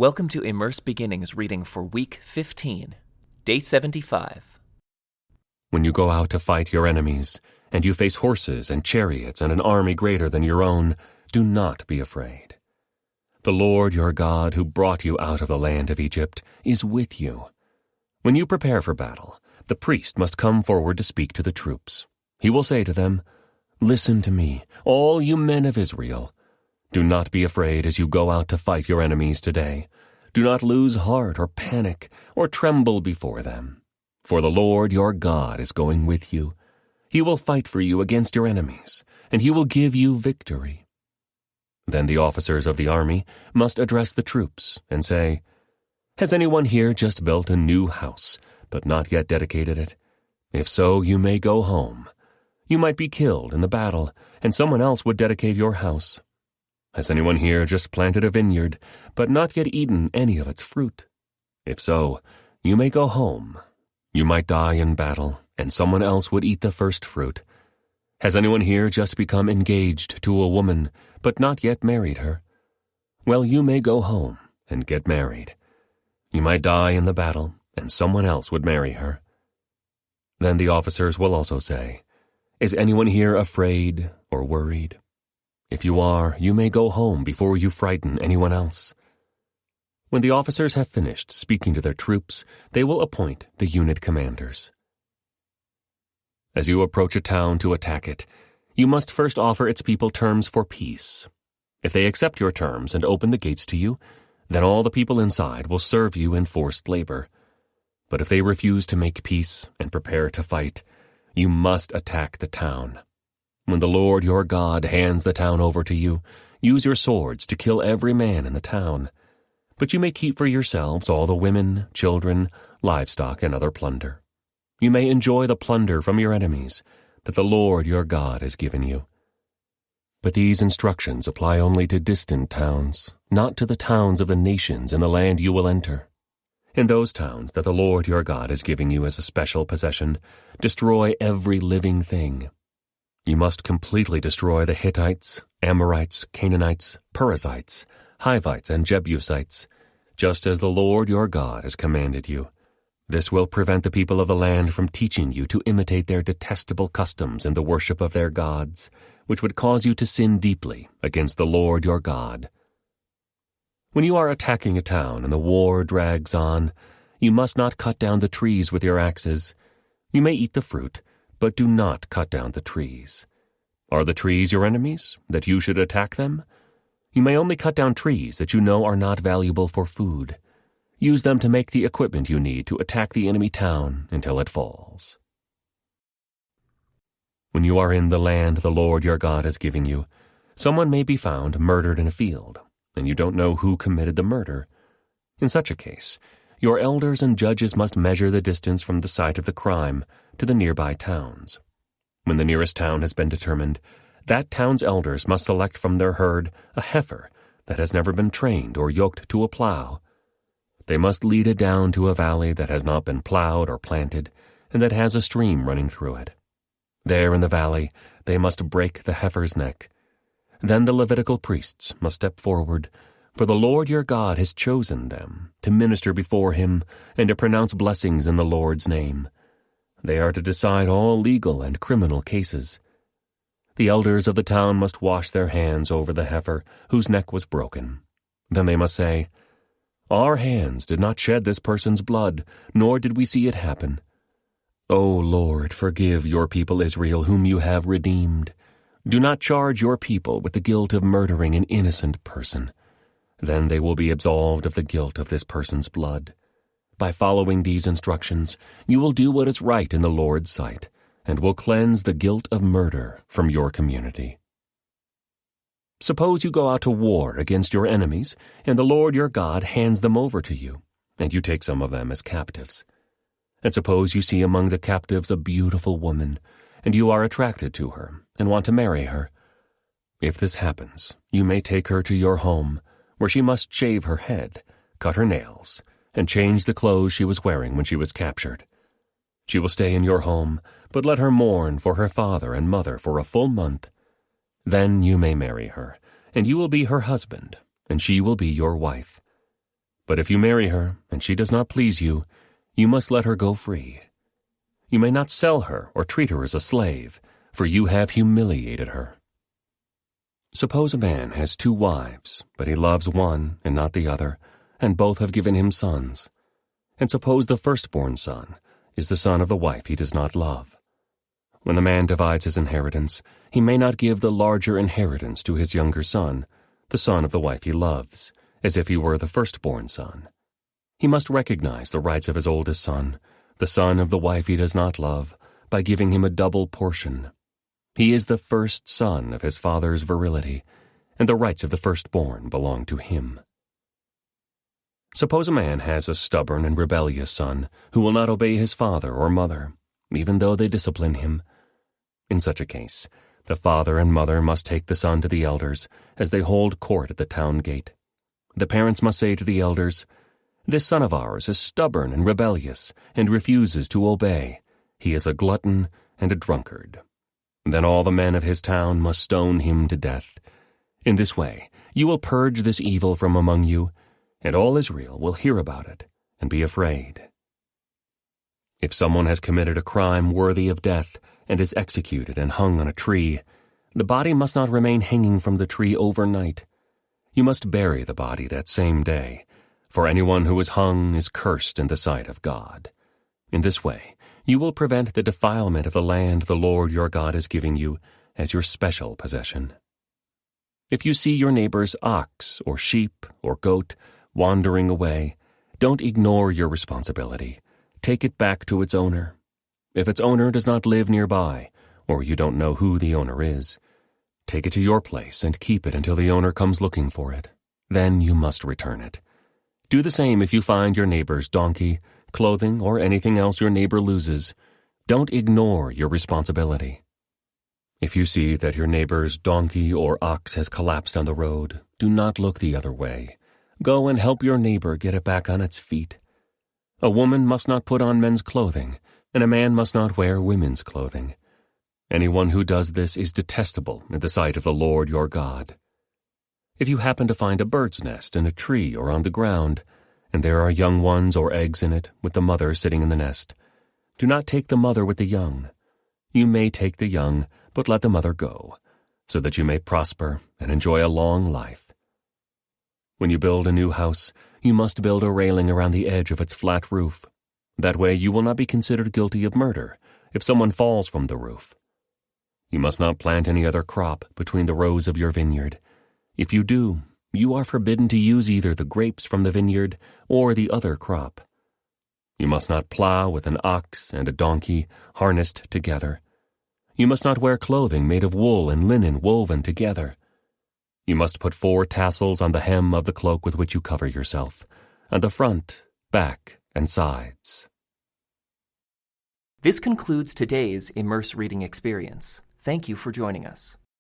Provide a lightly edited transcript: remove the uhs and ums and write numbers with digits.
Welcome to Immerse Beginnings reading for week 15, day 75. When you go out to fight your enemies, and you face horses and chariots and an army greater than your own, do not be afraid. The Lord your God, who brought you out of the land of Egypt, is with you. When you prepare for battle, the priest must come forward to speak to the troops. He will say to them, "Listen to me, all you men of Israel. Do not be afraid as you go out to fight your enemies today. Do not lose heart or panic or tremble before them. For the Lord your God is going with you. He will fight for you against your enemies, and he will give you victory." Then the officers of the army must address the troops and say, "Has anyone here just built a new house, but not yet dedicated it? If so, you may go home. You might be killed in the battle, and someone else would dedicate your house. Has anyone here just planted a vineyard, but not yet eaten any of its fruit? If so, you may go home. You might die in battle, and someone else would eat the first fruit. Has anyone here just become engaged to a woman, but not yet married her? Well, you may go home and get married. You might die in the battle, and someone else would marry her." Then the officers will also say, "Is anyone here afraid or worried? If you are, you may go home before you frighten anyone else." When the officers have finished speaking to their troops, they will appoint the unit commanders. As you approach a town to attack it, you must first offer its people terms for peace. If they accept your terms and open the gates to you, then all the people inside will serve you in forced labor. But if they refuse to make peace and prepare to fight, you must attack the town. When the Lord your God hands the town over to you, use your swords to kill every man in the town. But you may keep for yourselves all the women, children, livestock, and other plunder. You may enjoy the plunder from your enemies that the Lord your God has given you. But these instructions apply only to distant towns, not to the towns of the nations in the land you will enter. In those towns that the Lord your God is giving you as a special possession, destroy every living thing. You must completely destroy the Hittites, Amorites, Canaanites, Perizzites, Hivites, and Jebusites, just as the Lord your God has commanded you. This will prevent the people of the land from teaching you to imitate their detestable customs in the worship of their gods, which would cause you to sin deeply against the Lord your God. When you are attacking a town and the war drags on, you must not cut down the trees with your axes. You may eat the fruit, but do not cut down the trees. Are the trees your enemies, that you should attack them? You may only cut down trees that you know are not valuable for food. Use them to make the equipment you need to attack the enemy town until it falls. When you are in the land the Lord your God is giving you, someone may be found murdered in a field, and you don't know who committed the murder. In such a case, your elders and judges must measure the distance from the site of the crime to the nearby towns. When the nearest town has been determined, that town's elders must select from their herd a heifer that has never been trained or yoked to a plow. They must lead it down to a valley that has not been plowed or planted and that has a stream running through it. There in the valley, they must break the heifer's neck. Then the Levitical priests must step forward, for the Lord your God has chosen them to minister before him and to pronounce blessings in the Lord's name. They are to decide all legal and criminal cases. The elders of the town must wash their hands over the heifer whose neck was broken. Then they must say, "Our hands did not shed this person's blood, nor did we see it happen. O Lord, forgive your people Israel, whom you have redeemed. Do not charge your people with the guilt of murdering an innocent person. Then they will be absolved of the guilt of this person's blood. By following these instructions, you will do what is right in the Lord's sight, and will cleanse the guilt of murder from your community." Suppose you go out to war against your enemies, and the Lord your God hands them over to you, and you take some of them as captives. And suppose you see among the captives a beautiful woman, and you are attracted to her and want to marry her. If this happens, you may take her to your home, where she must shave her head, cut her nails, and change the clothes she was wearing when she was captured. She will stay in your home, but let her mourn for her father and mother for a full month. Then you may marry her, and you will be her husband, and she will be your wife. But if you marry her, and she does not please you, you must let her go free. You may not sell her or treat her as a slave, for you have humiliated her. Suppose a man has 2 wives, but he loves one and not the other, and both have given him sons. And suppose the firstborn son is the son of the wife he does not love. When the man divides his inheritance, he may not give the larger inheritance to his younger son, the son of the wife he loves, as if he were the firstborn son. He must recognize the rights of his oldest son, the son of the wife he does not love, by giving him a double portion. He is the first son of his father's virility, and the rights of the firstborn belong to him. Suppose a man has a stubborn and rebellious son who will not obey his father or mother, even though they discipline him. In such a case, the father and mother must take the son to the elders as they hold court at the town gate. The parents must say to the elders, "This son of ours is stubborn and rebellious and refuses to obey. He is a glutton and a drunkard." Then all the men of his town must stone him to death. In this way, you will purge this evil from among you, and all Israel will hear about it and be afraid. If someone has committed a crime worthy of death and is executed and hung on a tree, the body must not remain hanging from the tree overnight. You must bury the body that same day, for anyone who is hung is cursed in the sight of God. In this way, you will prevent the defilement of the land the Lord your God is giving you as your special possession. If you see your neighbor's ox or sheep or goat wandering away, don't ignore your responsibility. Take it back to its owner. If its owner does not live nearby, or you don't know who the owner is, take it to your place and keep it until the owner comes looking for it. Then you must return it. Do the same if you find your neighbor's donkey, clothing, or anything else your neighbor loses. Don't ignore your responsibility. If you see that your neighbor's donkey or ox has collapsed on the road, do not look the other way. Go and help your neighbor get it back on its feet. A woman must not put on men's clothing, and a man must not wear women's clothing. Anyone who does this is detestable in the sight of the Lord your God. If you happen to find a bird's nest in a tree or on the ground, and there are young ones or eggs in it, with the mother sitting in the nest, do not take the mother with the young. You may take the young, but let the mother go, so that you may prosper and enjoy a long life. When you build a new house, you must build a railing around the edge of its flat roof. That way you will not be considered guilty of murder if someone falls from the roof. You must not plant any other crop between the rows of your vineyard. If you do, you are forbidden to use either the grapes from the vineyard or the other crop. You must not plow with an ox and a donkey harnessed together. You must not wear clothing made of wool and linen woven together. You must put 4 tassels on the hem of the cloak with which you cover yourself, on the front, back, and sides. This concludes today's Immerse Reading Experience. Thank you for joining us.